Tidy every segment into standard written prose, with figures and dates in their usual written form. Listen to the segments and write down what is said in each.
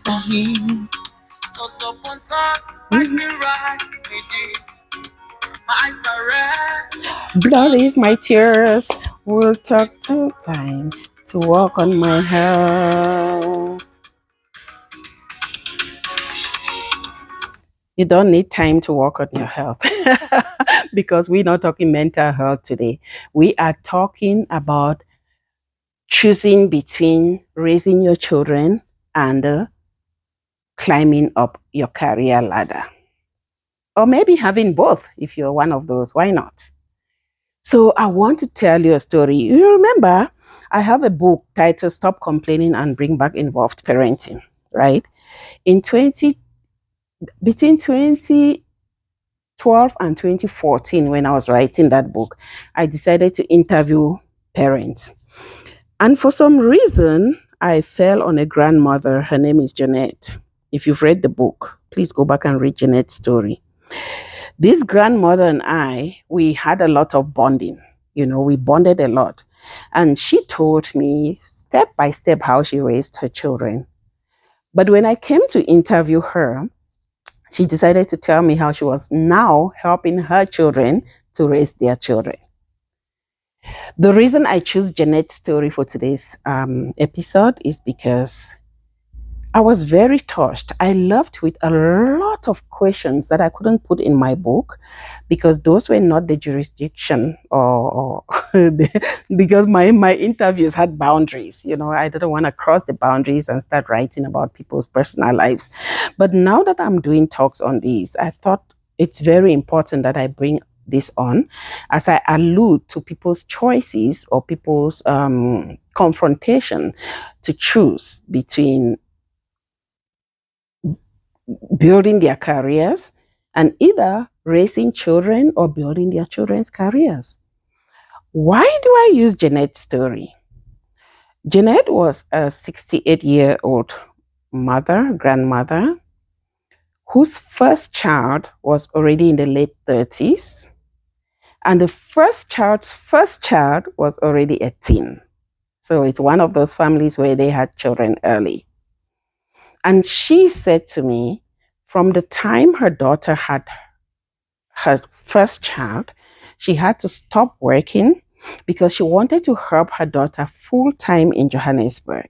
for him. Touch upon touch, fighting right within. My eyes are red. Blood is my tears. We'll talk to time to walk on my health. You don't need time to work on your health because we're not talking mental health today. We are talking about choosing between raising your children and climbing up your career ladder. Or maybe having both if you're one of those. Why not? So I want to tell you a story. You remember, I have a book titled Stop Complaining and Bring Back Involved Parenting, right? In 20, between 2012 and 2014, when I was writing that book, I decided to interview parents. And for some reason, I fell on a grandmother. Her name is Jeanette. If you've read the book, please go back and read Jeanette's story. This grandmother and I, we had a lot of bonding. We bonded a lot. And she told me step by step how she raised her children. But when I came to interview her, she decided to tell me how she was now helping her children to raise their children. The reason I choose Jeanette's story for today's episode is because I was very touched. I left with a lot of questions that I couldn't put in my book because those were not the jurisdiction or because my interviews had boundaries. I didn't want to cross the boundaries and start writing about people's personal lives. But now that I'm doing talks on these, I thought it's very important that I bring this on as I allude to people's choices or people's confrontation to choose between building their careers and either raising children or building their children's careers. Why do I use Jeanette's story? Jeanette was a 68-year-old grandmother, whose first child was already in the late 30s, and the first child was already a teen. So it's one of those families where they had children early. And she said to me, from the time her daughter had her first child, she had to stop working because she wanted to help her daughter full time in Johannesburg.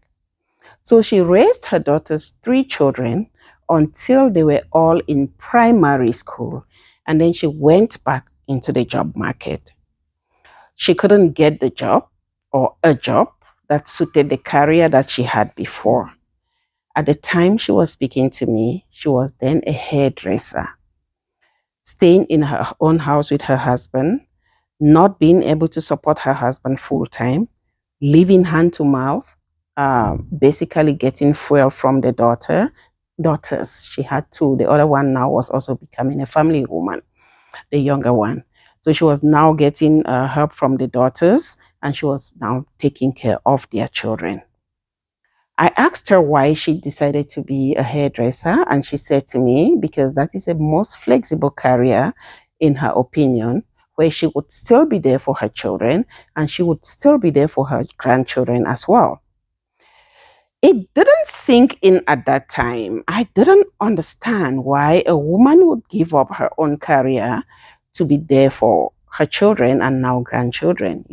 So she raised her daughter's 3 children until they were all in primary school. And then she went back into the job market. She couldn't get the job or a job that suited the career that she had before. At the time she was speaking to me, she was then a hairdresser, staying in her own house with her husband, not being able to support her husband full time, living hand to mouth, basically getting fuel from the daughters. She had 2. The other one now was also becoming a family woman, the younger one. So she was now getting help from the daughters, and she was now taking care of their children. I asked her why she decided to be a hairdresser, and she said to me, because that is a most flexible career, in her opinion, where she would still be there for her children and she would still be there for her grandchildren as well. It didn't sink in at that time. I didn't understand why a woman would give up her own career to be there for her children and now grandchildren.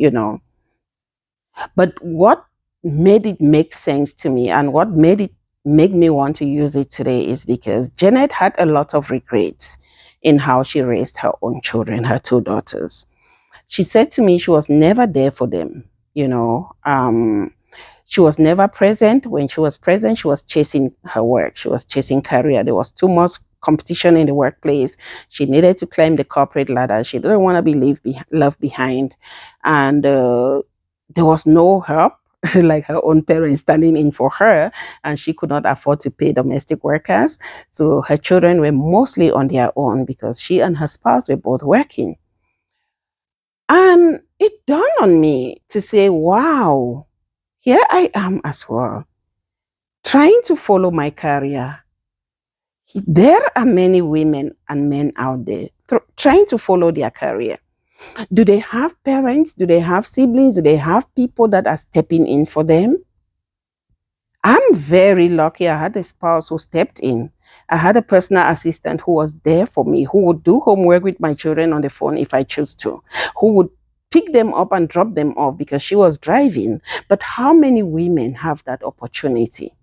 But what made it make sense to me and what made it make me want to use it today is because Jeanette had a lot of regrets in how she raised her own children, her 2 daughters. She said to me she was never there for them. She was never present. When she was present, she was chasing her work. She was chasing career. There was too much competition in the workplace. She needed to climb the corporate ladder. She didn't want to be left behind. And there was no help, like her own parents standing in for her, and she could not afford to pay domestic workers. So her children were mostly on their own because she and her spouse were both working. And it dawned on me to say, wow, here I am as well, trying to follow my career. There are many women and men out there trying to follow their career. Do they have parents? Do they have siblings? Do they have people that are stepping in for them? I'm very lucky. I had a spouse who stepped in. I had a personal assistant who was there for me, who would do homework with my children on the phone if I choose to, who would pick them up and drop them off because she was driving. But how many women have that opportunity?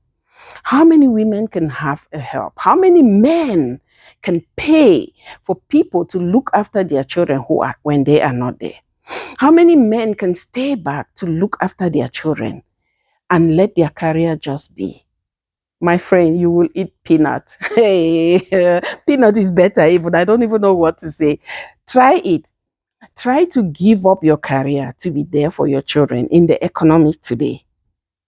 How many women can have a help? How many men can pay for people to look after their children who are when they are not there? How many men can stay back to look after their children and let their career just be? My friend, you will eat peanut. Hey, peanut is better even. I don't even know what to say. Try it. Try to give up your career to be there for your children in the economy today.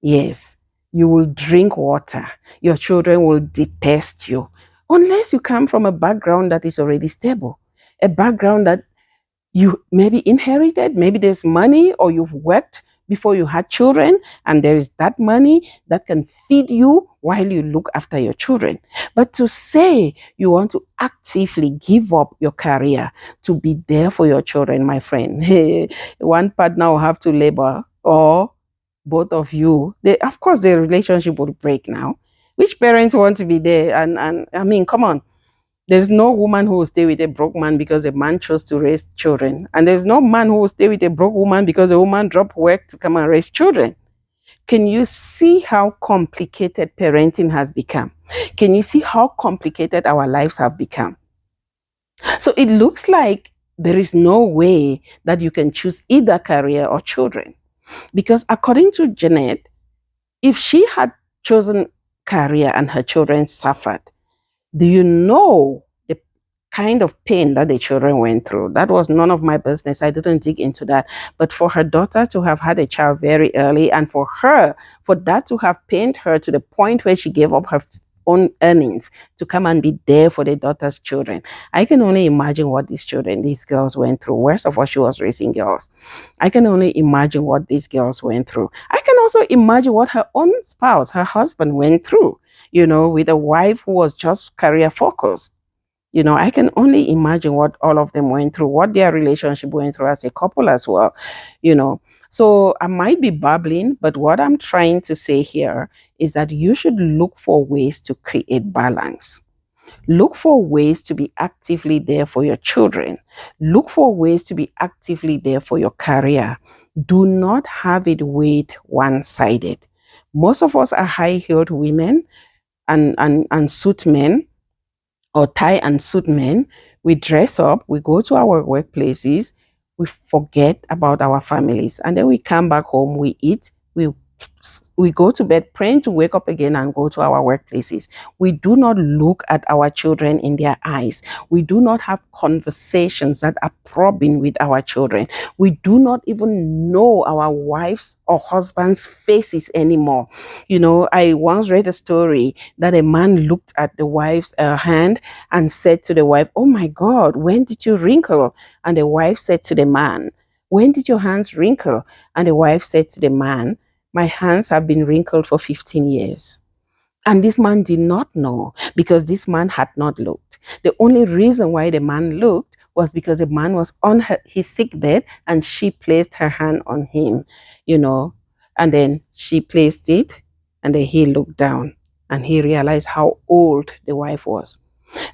Yes, you will drink water. Your children will detest you unless you come from a background that is already stable, a background that you maybe inherited, maybe there's money or you've worked before you had children and there is that money that can feed you while you look after your children. But to say you want to actively give up your career to be there for your children, my friend, one partner will have to labor or both of you, of course the relationship will break now. Which parents want to be there? And I mean, come on, there's no woman who will stay with a broke man because a man chose to raise children. And there's no man who will stay with a broke woman because a woman dropped work to come and raise children. Can you see how complicated parenting has become? Can you see how complicated our lives have become? So it looks like there is no way that you can choose either career or children. Because according to Jeanette, if she had chosen career and her children suffered, do you know the kind of pain that the children went through? That was none of my business. I didn't dig into that. But for her daughter to have had a child very early and for that to have pained her to the point where she gave up her own earnings to come and be there for the daughter's children. I can only imagine what these girls went through. Worst of all, she was raising girls. I can only imagine what these girls went through. I can also imagine what her own spouse, her husband went through, with a wife who was just career focused. I can only imagine what all of them went through, what their relationship went through as a couple as well, So I might be babbling, but what I'm trying to say here is that you should look for ways to create balance. Look for ways to be actively there for your children. Look for ways to be actively there for your career. Do not have it weighed one-sided. Most of us are high-heeled women and suit men or tie and suit men. We dress up, we go to our workplaces, we forget about our families, and then we come back home, we eat, we go to bed praying to wake up again and go to our workplaces. We do not look at our children in their eyes. We do not have conversations that are probing with our children. We do not even know our wives' or husbands' faces anymore. I once read a story that a man looked at the wife's hand and said to the wife, "Oh my God, when did you wrinkle?" And the wife said to the man, "When did your hands wrinkle?" And the wife said to the man, "My hands have been wrinkled for 15 years. And this man did not know because this man had not looked. The only reason why the man looked was because the man was on his sick bed and she placed her hand on him, and then she placed it and then he looked down and he realized how old the wife was.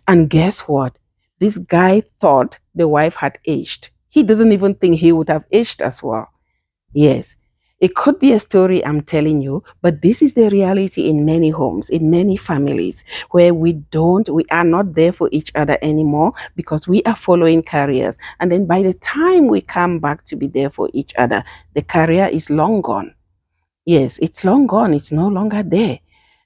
And guess what? This guy thought the wife had aged. He didn't even think he would have aged as well. Yes, it could be a story I'm telling you, but this is the reality in many homes, in many families, where we are not there for each other anymore because we are following careers. And then by the time we come back to be there for each other, the career is long gone. Yes, it's long gone. It's no longer there.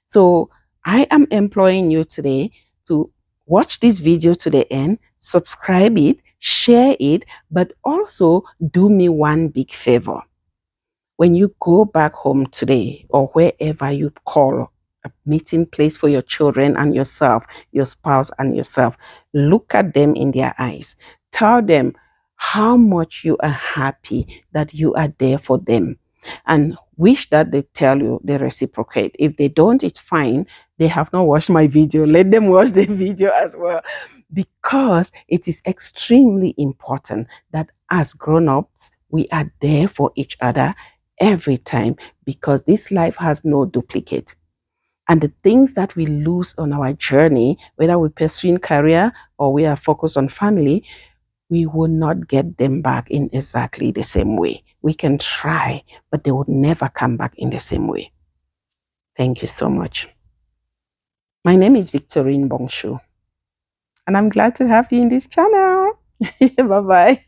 So I am employing you today to watch this video to the end, subscribe it, share it, but also do me one big favor. When you go back home today or wherever you call a meeting place for your children and yourself, your spouse and yourself, look at them in their eyes. Tell them how much you are happy that you are there for them. And wish that they tell you they reciprocate. If they don't, it's fine. They have not watched my video. Let them watch the video as well. Because it is extremely important that as grown-ups, we are there for each other every time, because this life has no duplicate. And the things that we lose on our journey, whether we're pursuing career or we are focused on family, we will not get them back in exactly the same way. We can try, but they will never come back in the same way. Thank you so much. My name is Victorine Bongshu, and I'm glad to have you in this channel. Bye-bye.